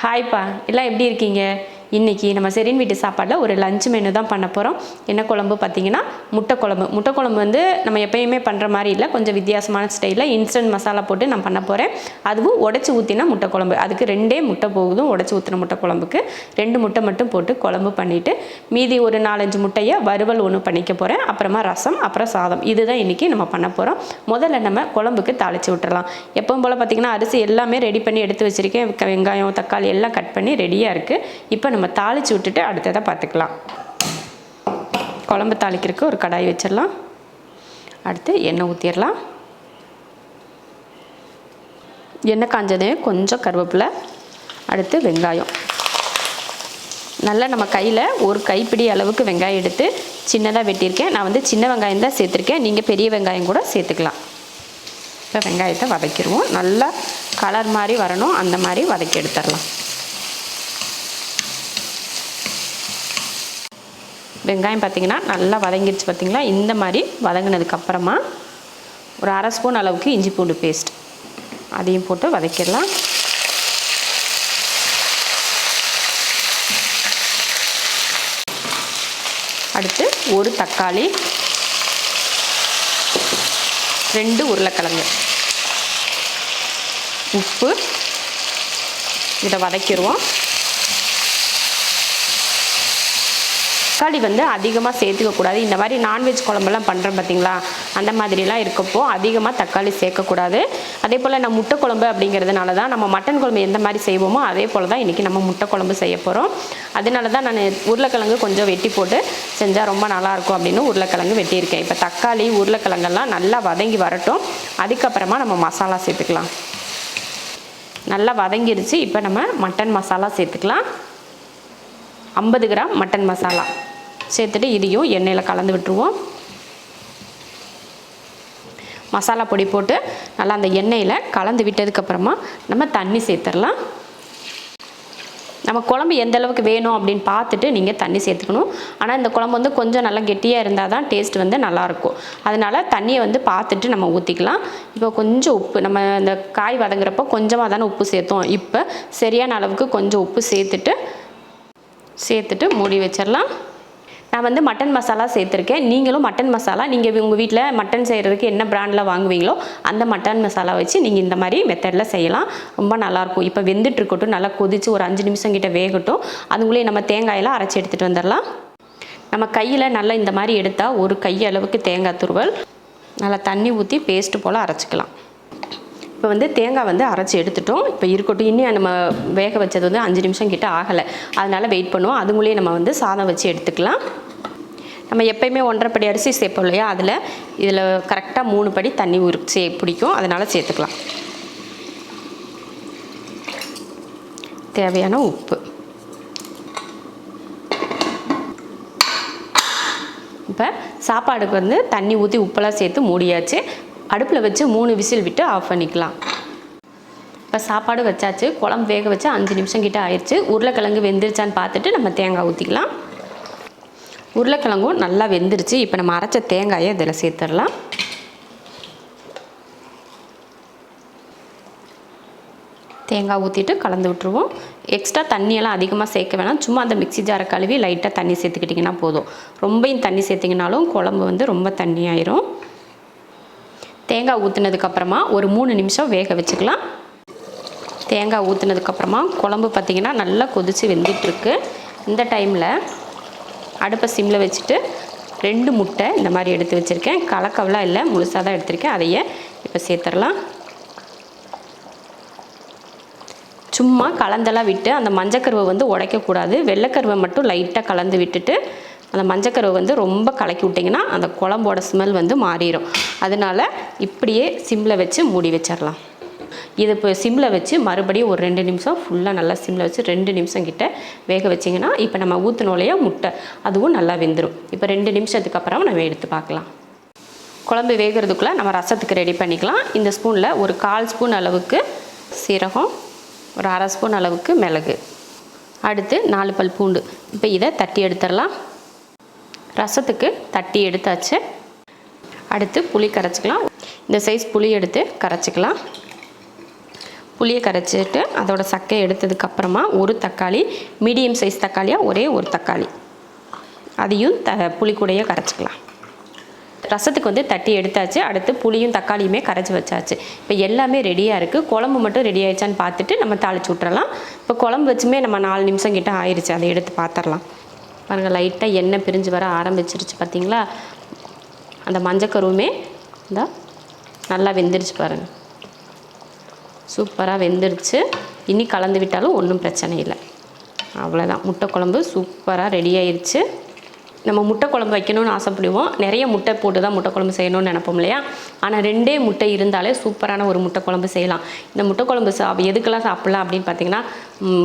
ஹாய்ப்பா, எல்லாம் எப்படி இருக்கீங்க? இன்றைக்கி நம்ம செரின் வீட்டு சாப்பாடில் ஒரு லஞ்ச் மெனு தான் பண்ண போகிறோம். என்ன குழம்பு பார்த்தீங்கன்னா முட்டை குழம்பு. முட்டை குழம்பு வந்து நம்ம எப்பயுமே பண்ணுற மாதிரி இல்லை, கொஞ்சம் வித்தியாசமான ஸ்டைலில் இன்ஸ்டன்ட் மசாலா போட்டு நான் பண்ண போகிறேன். அதுவும் உடச்சி ஊற்றினா முட்டை குழம்பு. அதுக்கு 2 முட்டை போகுதும். உடச்சி ஊற்றின முட்டை குழம்புக்கு 2 முட்டை மட்டும் போட்டு குழம்பு பண்ணிவிட்டு மீதி ஒரு 4-5 முட்டையை வறுவல் ஒன்று பண்ணிக்க போகிறேன். அப்புறமா ரசம், அப்புறம் சாதம். இதுதான் இன்றைக்கி நம்ம பண்ண போகிறோம். முதல்ல நம்ம குழம்புக்கு தாளித்து விட்டுறலாம். எப்பவும் போல் பார்த்திங்கன்னா அரிசி எல்லாமே ரெடி பண்ணி எடுத்து வச்சுருக்கேன். வெங்காயம், தக்காளி எல்லாம் கட் பண்ணி ரெடியாக இருக்குது. இப்போ நம்ம தாளித்து விட்டுட்டு அடுத்ததை பார்த்துக்கலாம். குழம்பு தாளிக்கிறதுக்கு ஒரு கடாய் வச்சிடலாம். அடுத்து எண்ணெய் ஊற்றிடலாம். எண்ணெய் காஞ்சதே கொஞ்சம் கருவேப்பிலை, அடுத்து வெங்காயம். நல்லா நம்ம கையில் ஒரு கைப்பிடி அளவுக்கு வெங்காயம் எடுத்து சின்னதாக வெட்டியிருக்கேன். நான் வந்து சின்ன வெங்காயம் தான் சேர்த்துருக்கேன். நீங்கள் பெரிய வெங்காயம் கூட சேர்த்துக்கலாம். இப்போ வெங்காயத்தை வதக்கிடுவோம். நல்லா கலர் மாதிரி வரணும், அந்த மாதிரி வதக்கி எடுத்துடலாம். வெங்காயம் பார்த்திங்கன்னா நல்லா வதங்கிடுச்சு பார்த்திங்களா. இந்த மாதிரி வதங்கினதுக்கப்புறமா ஒரு 1/2 ஸ்பூன் அளவுக்கு இஞ்சி பூண்டு பேஸ்ட் அதையும் போட்டு வதக்கிடலாம். அடுத்து ஒரு தக்காளி, 2 உருளைக்கிழங்கு, உப்பு, இதை வதக்கிடுவோம். தக்காளி வந்து அதிகமாக சேர்த்துக்கக்கூடாது. இந்த மாதிரி நான்வெஜ் குழம்பெல்லாம் பண்ணுறோம் பார்த்திங்களா, அந்த மாதிரிலாம் இருக்கப்போ அதிகமாக தக்காளி சேர்க்கக்கூடாது. அதே போல் நான் முட்டை குழம்பு அப்படிங்கிறதுனால தான் நம்ம மட்டன் குழம்பு எந்த மாதிரி செய்வோமோ அதே போல் தான் இன்றைக்கி நம்ம முட்டை குழம்பு செய்ய போகிறோம். அதனால தான் நான் உருளைக்கிழங்கு கொஞ்சம் வெட்டி போட்டு செஞ்சால் ரொம்ப நல்லாயிருக்கும் அப்படின்னு உருளைக்கிழங்கு வெட்டியிருக்கேன். இப்போ தக்காளி உருளைக்கிழங்கெல்லாம் நல்லா வதங்கி வரட்டும். அதுக்கப்புறமா நம்ம மசாலா சேர்த்துக்கலாம். நல்லா வதங்கிடுச்சு. இப்போ நம்ம மட்டன் மசாலா சேர்த்துக்கலாம். 50 கிராம் மட்டன் மசாலா சேர்த்துட்டு இதையும் எண்ணெயில் கலந்து விட்டுருவோம். மசாலா பொடி போட்டு நல்லா அந்த எண்ணெயில் கலந்து விட்டதுக்கப்புறமா நம்ம தண்ணி சேர்த்துடலாம். நம்ம குழம்பு எந்த அளவுக்கு வேணும் அப்படின்னு பார்த்துட்டு நீங்கள் தண்ணி சேர்த்துக்கணும். ஆனால் இந்த குழம்பு வந்து கொஞ்சம் நல்லா கெட்டியாக இருந்தால் தான் டேஸ்ட் வந்து நல்லாயிருக்கும். அதனால் தண்ணியை வந்து பார்த்துட்டு நம்ம ஊற்றிக்கலாம். இப்போ கொஞ்சம் உப்பு, நம்ம இந்த காய் வதங்குறப்போ கொஞ்சமாக தானே உப்பு சேர்த்தோம். இப்போ சரியான அளவுக்கு கொஞ்சம் உப்பு சேர்த்துட்டு மூடி வச்சிடலாம். நான் வந்து மட்டன் மசாலா சேர்த்துருக்கேன். நீங்களும் மட்டன் மசாலா நீங்கள் உங்கள் வீட்டில் மட்டன் செய்கிறதுக்கு என்ன பிராண்டில் வாங்குவீங்களோ அந்த மட்டன் மசாலா வச்சு நீங்கள் இந்த மாதிரி மெத்தடில் செய்யலாம். ரொம்ப நல்லாயிருக்கும். இப்போ வெந்துட்டுருக்கட்டும், நல்லா கொதித்து ஒரு 5 நிமிஷம் கிட்ட வேகட்டும். அதுக்குள்ளேயே நம்ம தேங்காயெல்லாம் அரைச்சி எடுத்துகிட்டு வந்துடலாம். நம்ம கையில் நல்லா இந்த மாதிரி எடுத்தால் ஒரு கை அளவுக்கு தேங்காய் துருவல் நல்லா தண்ணி ஊற்றி பேஸ்ட்டு போல் அரைச்சிக்கலாம். இப்போ வந்து தேங்காய் வந்து அரைச்சி எடுத்துட்டோம். இப்போ இருக்கட்டும். இன்னும் நம்ம வேக வச்சது வந்து 5 நிமிஷம் கிட்ட ஆகலை, அதனால் வெயிட் பண்ணுவோம். அதுக்குள்ளேயே நம்ம வந்து சாதம் வச்சு எடுத்துக்கலாம். நம்ம எப்பயுமே 1.5 படி அரிசி சேர்ப்போம் இல்லையா, இதில் கரெக்டாக 3 படி தண்ணி பிடிக்கும். அதனால் சேர்த்துக்கலாம். தேவையான உப்பு. இப்போ சாப்பாடுக்கு வந்து தண்ணி ஊற்றி உப்பெல்லாம் சேர்த்து மூடியாச்சு. அடுப்பில் வச்சு 3 விசில் விட்டு ஆஃப் பண்ணிக்கலாம். இப்போ சாப்பாடு வச்சாச்சு. குழம்பு வேக வச்சு 5 நிமிஷம் கிட்ட ஆயிடுச்சு. உருளைக்கிழங்கு வெந்துருச்சான்னு பார்த்துட்டு நம்ம தேங்காய் ஊற்றிக்கலாம். உருளைக்கிழங்கும் நல்லா வெந்துருச்சு. இப்போ நம்ம அரைச்ச தேங்காயை இதில் சேர்த்துடலாம். தேங்காய் ஊற்றிட்டு கலந்து விட்டுருவோம். எக்ஸ்ட்ரா தண்ணியெல்லாம் அதிகமாக சேர்க்க வேணாம். சும்மா அந்த மிக்ஸி ஜாரை கழுவி லைட்டாக தண்ணி சேர்த்துக்கிட்டிங்கன்னா போதும். ரொம்பவும் தண்ணி சேர்த்திங்கனாலும் குழம்பு வந்து ரொம்ப தண்ணி ஆயிரும். தேங்காய் ஊற்றுனதுக்கப்புறமா ஒரு 3 நிமிஷம் வேக வச்சுக்கலாம். தேங்காய் ஊற்றுனதுக்கப்புறமா குழம்பு பார்த்திங்கன்னா நல்லா கொதித்து வெந்துட்டுருக்கு. இந்த டைமில் அடுப்பை சிம்மில் வச்சுட்டு 2 முட்டை இந்த மாதிரி எடுத்து வச்சுருக்கேன். கலக்கவெல்லாம் இல்லை, முழுசாக தான் எடுத்திருக்கேன். அதையே இப்போ சேர்த்துடலாம். சும்மா கலந்தெல்லாம் விட்டு அந்த மஞ்சக்கருவை வந்து உடைக்கக்கூடாது. வெள்ளைக்கருவை மட்டும் லைட்டாக கலந்து விட்டுட்டு அந்த மஞ்சக்கருவை வந்து ரொம்ப கலக்கி விட்டிங்கன்னா அந்த குழம்போட ஸ்மெல் வந்து மாறிடும். அதனால் இப்படியே சிம்மில் வச்சு மூடி வச்சிடலாம். இது இப்போ சிம்மில் வச்சு மறுபடியும் ஒரு 2 நிமிஷம் ஃபுல்லாக நல்லா சிம்மில் வச்சு 2 நிமிஷம் கிட்ட வேக வச்சிங்கன்னா இப்போ நம்ம ஊற்றினோலையே முட்டை அதுவும் நல்லா வெந்துடும். இப்போ 2 நிமிஷத்துக்கு அப்புறம் நம்ம எடுத்து பார்க்கலாம். குழம்பு வேகிறதுக்குள்ளே நம்ம ரசத்துக்கு ரெடி பண்ணிக்கலாம். இந்த ஸ்பூனில் ஒரு 1/4 ஸ்பூன் அளவுக்கு சீரகம், ஒரு 1/2 ஸ்பூன் அளவுக்கு மிளகு, அடுத்து 4 பல் பூண்டு. இப்போ இதை தட்டி எடுத்துடலாம். ரசத்துக்கு தட்டி எடுத்தாச்சு. அடுத்து புளி கரைச்சிக்கலாம். இந்த சைஸ் புளி எடுத்து கரைச்சிக்கலாம். புளியை கரைச்சிட்டு அதோட சக்கையை எடுத்ததுக்கப்புறமா ஒரு தக்காளி, மீடியம் சைஸ் தக்காளியாக ஒரே ஒரு தக்காளி, அதையும் புளிக்கூடையே கரைச்சிக்கலாம். ரசத்துக்கு வந்து தட்டி எடுத்தாச்சு. அடுத்து புளியும் தக்காளியுமே கரைச்சி வச்சாச்சு. இப்போ எல்லாமே ரெடியாக இருக்குது. குழம்பு மட்டும் ரெடி ஆயிடுச்சான்னு பார்த்துட்டு நம்ம தாளிச்சு விட்றலாம். இப்போ குழம்பு வச்சுமே நம்ம 4 நிமிஷம் கிட்ட ஆயிடுச்சு. அதை எடுத்து பார்த்துடலாம். பாருங்கள், லைட்டாக எண்ணெய் பிரிஞ்சு வர ஆரம்பிச்சிருச்சு பார்த்தீங்களா? அந்த மஞ்சக்கருவுமே இந்த நல்லா வெந்துருச்சு பாருங்கள். சூப்பராக வெந்துருச்சு. இனி கலந்து விட்டாலும் ஒன்றும் பிரச்சனை இல்லை. அவ்வளோதான், முட்டை குழம்பு சூப்பராக ரெடி ஆயிடுச்சு. நம்ம முட்டை குழம்பு வைக்கணும்னு ஆசைப்படுவோம். நிறைய முட்டை போட்டு தான் முட்டை குழம்பு செய்யணும்னு நினைப்போம் இல்லையா? ஆனால் 2 முட்டை இருந்தாலே சூப்பரான ஒரு முட்டை குழம்பு செய்யலாம். இந்த முட்டை குழம்பு எதுக்கெல்லாம் சாப்பிட்லாம் அப்படின்னு பார்த்தீங்கன்னா,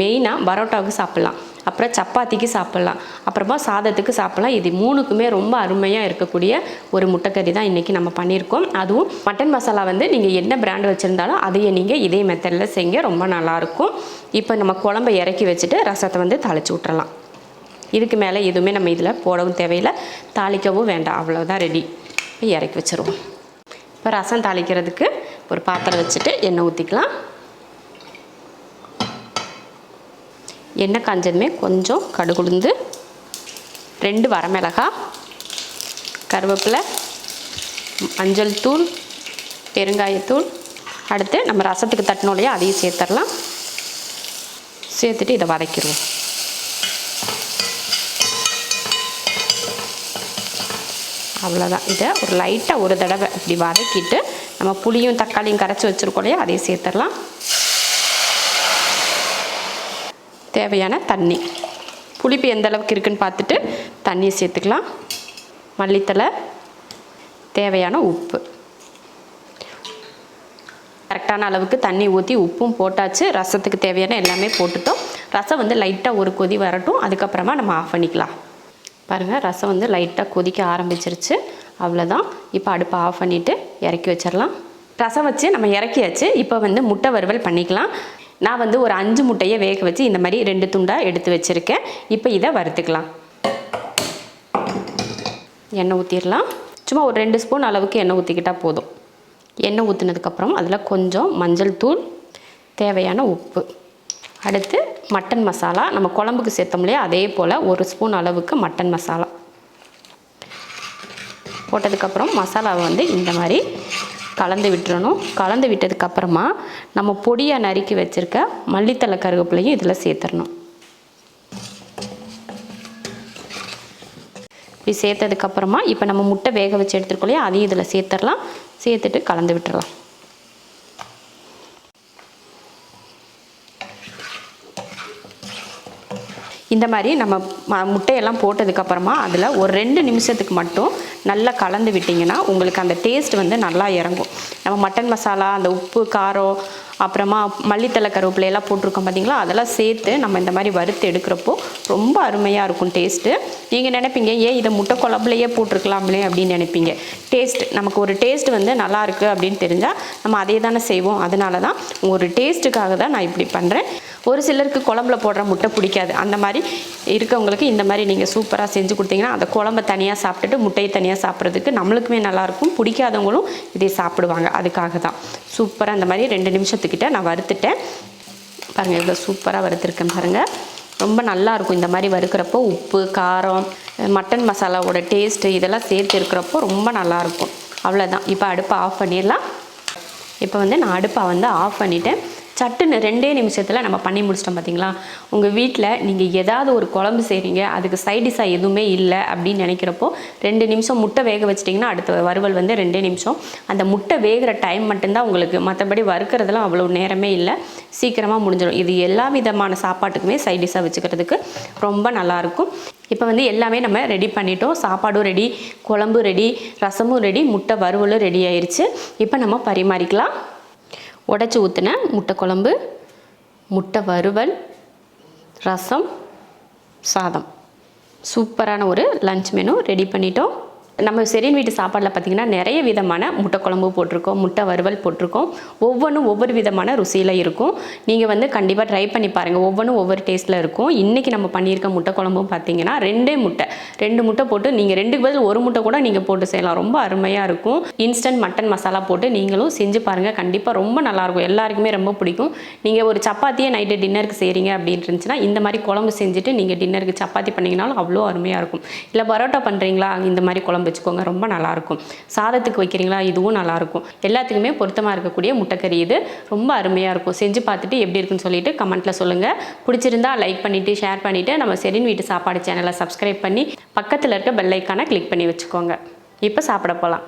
மெயினாக பரோட்டாவுக்கு சாப்பிட்லாம், அப்புறம் சப்பாத்திக்கு சாப்பிட்லாம், அப்புறமா சாதத்துக்கு சாப்பிட்லாம். இது 3க்குமே ரொம்ப அருமையாக இருக்கக்கூடிய ஒரு முட்டைக்கறி தான் இன்றைக்கி நம்ம பண்ணியிருக்கோம். அதுவும் மட்டன் மசாலா வந்து நீங்கள் என்ன பிராண்ட் வச்சுருந்தாலும் அதையே நீங்கள் இதே மெத்தடில் செய்ய, ரொம்ப நல்லாயிருக்கும். இப்போ நம்ம குழம்பை இறக்கி வச்சுட்டு ரசத்தை வந்து தாளித்து விட்றலாம். இதுக்கு மேலே எதுவுமே நம்ம இதில் போடவும் தேவையில்லை, தாளிக்கவும் வேண்டாம். அவ்வளோதான், ரெடி. இப்போ இறக்கி வச்சுருவோம். இப்போ ரசம் தாளிக்கிறதுக்கு ஒரு பாத்திரம் வச்சுட்டு எண்ணெய் ஊற்றிக்கலாம். எண்ணெய் காஞ்சதுமே கொஞ்சம் கடுகு உளுந்து, 2 வரமிளகாய், கருவேப்பிலை, மஞ்சள் தூள், பெருங்காயத்தூள், அடுத்து நம்ம ரசத்துக்கு தட்டினோம் இல்லையா, அதையும் சேர்த்துடலாம். சேர்த்துட்டு இதை வதக்கிடுவோம். அவ்வளோதான். இதை ஒரு லைட்டாக ஒரு தடவை இப்படி வதக்கிட்டு நம்ம புளியும் தக்காளியும் கரைச்சி வச்சுருக்கோம் இல்லையா, அதையும் சேர்த்துடலாம். தேவையான தண்ணி, புளிப்பு எந்த அளவுக்கு இருக்குன்னு பார்த்துட்டு தண்ணியை சேர்த்துக்கலாம். மல்லித்தலை, தேவையான உப்பு, கரெக்டான அளவுக்கு தண்ணி ஊற்றி உப்பும் போட்டாச்சு. ரசத்துக்கு தேவையான எல்லாமே போட்டுட்டோம். ரசம் வந்து லைட்டாக ஒரு கொதி வரட்டும், அதுக்கப்புறமா நம்ம ஆஃப் பண்ணிக்கலாம். பாருங்கள், ரசம் வந்து லைட்டாக கொதிக்க ஆரம்பிச்சிருச்சு. அவ்வளோதான். இப்போ அடுப்பை ஆஃப் பண்ணிவிட்டு இறக்கி வச்சிடலாம். ரசம் வச்சு நம்ம இறக்கியாச்சு. இப்போ வந்து முட்டை வறுவல் பண்ணிக்கலாம். நான் வந்து ஒரு 5 முட்டையை வேக வச்சு இந்த மாதிரி 2 துண்டாக எடுத்து வச்சுருக்கேன். இப்போ இதை வறுத்துக்கலாம். எண்ணெய் ஊற்றிடலாம். சும்மா ஒரு 2 ஸ்பூன் அளவுக்கு எண்ணெய் ஊற்றிக்கிட்டால் போதும். எண்ணெய் ஊற்றினதுக்கப்புறம் அதில் கொஞ்சம் மஞ்சள் தூள், தேவையான உப்பு, அடுத்து மட்டன் மசாலா, நம்ம குழம்புக்கு சேர்த்தோம் இல்லையா, அதே போல் 1 ஸ்பூன் அளவுக்கு மட்டன் மசாலா போட்டதுக்கப்புறம் மசாலாவை வந்து இந்த மாதிரி கலந்து விட்டுறணும். கலந்து விட்டதுக்கப்புறமா நம்ம பொடியாக நறுக்கி வச்சுருக்க மல்லித்தலை கருவேப்பிலையும் இதில் சேர்த்துடணும். இப்படி சேர்த்ததுக்கப்புறமா இப்போ நம்ம முட்டை வேக வச்சு எடுத்துருக்கோம் இல்லையா, அதையும் இதில் சேர்த்துடலாம். சேர்த்துட்டு கலந்து விட்டுறலாம். இந்த மாதிரி நம்ம முட்டையெல்லாம் போட்டதுக்கப்புறமா அதில் ஒரு 2 நிமிஷத்துக்கு மட்டும் நல்லா கலந்து விட்டிங்கன்னா உங்களுக்கு அந்த டேஸ்ட் வந்து நல்லா இறங்கும். நம்ம மட்டன் மசாலா, அந்த உப்பு, காரம், அப்புறமா மல்லித்தலை கருவேப்பிலையெல்லாம் போட்டிருக்கோம் பார்த்தீங்களா, அதெல்லாம் சேர்த்து நம்ம இந்த மாதிரி வறுத்து எடுக்கிறப்போ ரொம்ப அருமையாக இருக்கும் டேஸ்ட்டு. நீங்கள் நினைப்பீங்க, ஏன் இதை முட்டை குழம்புலையே போட்டிருக்கலாம்லே அப்படின்னு நினைப்பீங்க. நமக்கு ஒரு டேஸ்ட் வந்து நல்லாயிருக்கு அப்படின்னு தெரிஞ்சால் நம்ம அதே தானே செய்வோம். அதனால தான் ஒரு டேஸ்ட்டுக்காக தான் நான் இப்படி பண்ணுறேன். ஒரு சிலருக்கு குழம்புல போடுற முட்டை பிடிக்காது. அந்த மாதிரி இருக்கவங்களுக்கு இந்த மாதிரி நீங்கள் சூப்பராக செஞ்சு கொடுத்தீங்கன்னா அந்த குழம்பை தனியாக சாப்பிட்டுட்டு முட்டையை தனியாக சாப்பிட்றதுக்கு நம்மளுக்குமே நல்லாயிருக்கும். பிடிக்காதவங்களும் இதை சாப்பிடுவாங்க. அதுக்காக தான் சூப்பராக இந்த மாதிரி 2 நிமிஷத்துக்கிட்ட நான் வறுத்துட்டேன். பாருங்கள், இவ்வளோ சூப்பராக வறுத்துருக்கேன் பாருங்கள். ரொம்ப நல்லாயிருக்கும் இந்த மாதிரி வறுக்கிறப்போ. உப்பு, காரம், மட்டன் மசாலாவோட டேஸ்ட்டு இதெல்லாம் சேர்த்து இருக்கிறப்போ ரொம்ப நல்லாயிருக்கும். அவ்வளோதான். இப்போ அடுப்பை ஆஃப் பண்ணிடலாம். இப்போ வந்து நான் அடுப்பை வந்து ஆஃப் பண்ணிவிட்டேன். சட்டுன்னு 2 நிமிஷத்தில் நம்ம பண்ணி முடிச்சிட்டோம் பார்த்தீங்களா. உங்கள் வீட்டில் நீங்கள் ஏதாவது ஒரு குழம்பு செய்கிறீங்க, அதுக்கு சைடிஷாக எதுவுமே இல்லை அப்படின்னு நினைக்கிறப்போ 2 நிமிஷம் முட்டை வேக வச்சிட்டிங்கன்னா அடுத்த வறுவல் வந்து 2 நிமிஷம். அந்த முட்டை வேகிற டைம் மட்டும்தான் உங்களுக்கு, மற்றபடி வறுக்கிறதுலாம் அவ்வளோ நேரமே இல்லை, சீக்கிரமாக முடிஞ்சிடும். இது எல்லா விதமான சாப்பாட்டுக்குமே சைடிஷாக வச்சுக்கிறதுக்கு ரொம்ப நல்லாயிருக்கும். இப்போ வந்து எல்லாமே நம்ம ரெடி பண்ணிட்டோம். சாப்பாடும் ரெடி, குழம்பு ரெடி, ரசமும் ரெடி, முட்டை வறுவலும் ரெடி ஆயிடுச்சு. இப்போ நம்ம பரிமாறிக்கலாம். உடச்சி ஊற்றின முட்டை குழம்பு, முட்டை வறுவல், ரசம், சாதம், சூப்பரான ஒரு லன்ச் மெனு ரெடி பண்ணிட்டோம். நம்ம செரின் வீட்டு சாப்பாடில் பார்த்திங்கன்னா நிறைய விதமான முட்டை குழம்பு போட்டிருக்கோம், முட்டை வறுவல் போட்டிருக்கோம். ஒவ்வொன்றும் ஒவ்வொரு விதமான ருசியில் இருக்கும். நீங்கள் வந்து கண்டிப்பாக ட்ரை பண்ணி பாருங்கள். ஒவ்வொன்றும் ஒவ்வொரு டேஸ்ட்டில் இருக்கும். இன்றைக்கி நம்ம பண்ணியிருக்க முட்டை குழம்பும் பார்த்திங்கன்னா 2 முட்டை போட்டு நீங்கள் 2க்கு பதில் 1 முட்டை கூட நீங்கள் போட்டு செய்யலாம். ரொம்ப அருமையாக இருக்கும். இன்ஸ்டன்ட் மட்டன் மசாலா போட்டு நீங்களும் செஞ்சு பாருங்கள். கண்டிப்பாக ரொம்ப நல்லாயிருக்கும். எல்லாருக்குமே ரொம்ப பிடிக்கும். நீங்கள் ஒரு சப்பாத்தியே நைட்டு டின்னருக்கு செய்கிறீங்க அப்படின்னு இருந்துச்சுன்னா இந்த மாதிரி குழம்பு செஞ்சுட்டு நீங்கள் டின்னருக்கு சப்பாத்தி பண்ணிங்கனாலும் அவ்வளோ அருமையாக இருக்கும். இல்லை பரோட்டா பண்ணுறீங்களா, இந்த மாதிரி குழம்பு வச்சுக்கோங்க, ரொம்ப நல்லாயிருக்கும். சாதத்துக்கு வைக்கிறீங்களா, இதுவும் நல்லாயிருக்கும். எல்லாத்துக்குமே பொருத்தமாக இருக்கக்கூடிய முட்டைக்கறி இது. ரொம்ப அருமையாக இருக்கும். செஞ்சு பார்த்துட்டு எப்படி இருக்குன்னு சொல்லிட்டு கமெண்ட்டில் சொல்லுங்கள். பிடிச்சிருந்தா லைக் பண்ணிவிட்டு ஷேர் பண்ணிவிட்டு நம்ம செரின் வீட்டு சாப்பாடு சேனலை சப்ஸ்கிரைப் பண்ணி பக்கத்தில் இருக்க பெல் ஐக்கானை கிளிக் பண்ணி வச்சுக்கோங்க. இப்போ சாப்பிட போகலாம்.